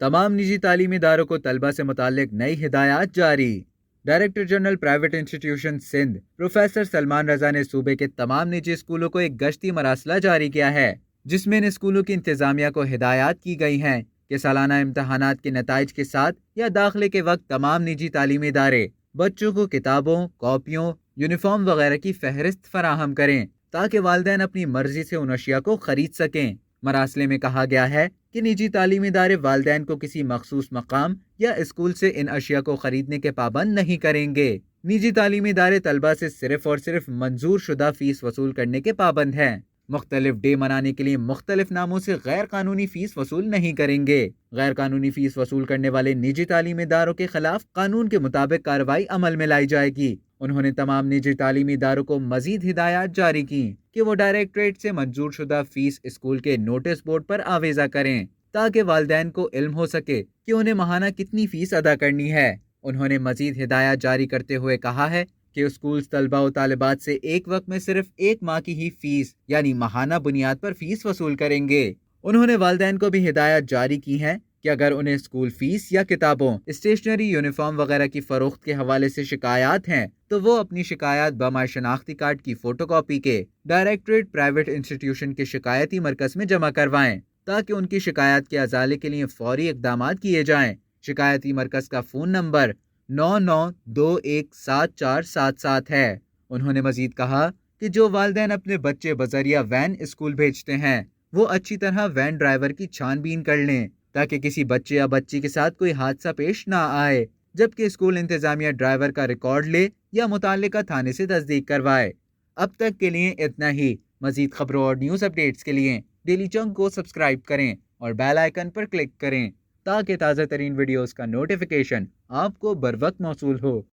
तमाम निजी तालीमी इदारों को तलबा से मुताल्लिक नई हिदायत जारी। Director general private institution Sindh professor Salman Raza ने सूबे के तमाम निजी स्कूलों को एक गश्ती मरासला जारी किया है, जिसमें इन स्कूलों की इंतजामिया को हिदायत की गई हैं कि सालाना इम्तहानात के नताइज के साथ या दाखिले के वक्त तमाम निजी तालीमी इदारे बच्चों को किताबों, कॉपियों, यूनिफॉर्म वगैरह की फहरिस्त फराहम करें ताकि वालिदैन अपनी मर्जी से उन अशिया को खरीद सकें। मरासले में कहा गया है कि निजी तालीमी इदारे वालिदैन को किसी मखसूस मकाम या स्कूल से इन अशिया को खरीदने के पाबंद नहीं करेंगे। निजी तालीमी इदारे तलबा से सिर्फ और सिर्फ मंजूर शुदा फीस वसूल करने के पाबंद हैं। मुख्तलिफ डे मनाने के लिए मुख्तलिफ नामों से गैर कानूनी फीस वसूल नहीं करेंगे। गैर कानूनी फीस वसूल करने वाले निजी तालीमी इदारों के खिलाफ कानून के मुताबिक कार्रवाई अमल में लाई जाएगी। उन्होंने तमाम निजी तालीमी इदारों को मजीद हिदायत जारी की कि वो डायरेक्टरेट से मंजूर शुदा फीस स्कूल के नोटिस बोर्ड पर आवेजा करें ताकि वालिदैन को इल्म हो सके कि उन्हें माहाना कितनी फीस अदा करनी है। उन्होंने मजीद हिदायत जारी करते हुए कहा है कि स्कूल तलबा और तालिबात से एक वक्त में सिर्फ एक माह की ही फीस यानी माहाना बुनियाद पर फीस वसूल करेंगे। उन्होंने वालिदैन को भी हिदायत जारी की है कि अगर उन्हें स्कूल फीस या किताबों, स्टेशनरी, यूनिफॉर्म वगैरह की फरोख्त के हवाले से शिकायत हैं तो वो अपनी शिकायत बमाए शनाख्ती कार्ड की फोटोकॉपी के डायरेक्टरेट प्राइवेट इंस्टीट्यूशन के शिकायती मरकज में जमा करवाएं ताकि उनकी शिकायत के अजाले के लिए फौरी इकदाम किए जाएं। शिकायती मरकज का फ़ोन नंबर 99217477 है। उन्होंने मजीद कहा कि जो वालिदैन अपने बच्चे बजरिया वैन स्कूल भेजते हैं वो अच्छी तरह वैन ड्राइवर की छानबीन कर लें ताकि किसी बच्चे या बच्ची के साथ कोई हादसा पेश ना आए, जबकि स्कूल इंतजामिया ड्राइवर का रिकॉर्ड ले या मुताल्लिका थाने से तस्दीक करवाए। अब तक के लिए इतना ही। मजीद खबरों और न्यूज़ अपडेट्स के लिए डेली चंक को सब्सक्राइब करें और बेल आइकन पर क्लिक करें ताकि ताज़ा तरीन वीडियोस का नोटिफिकेशन आपको बर वक्त मौसूल हो।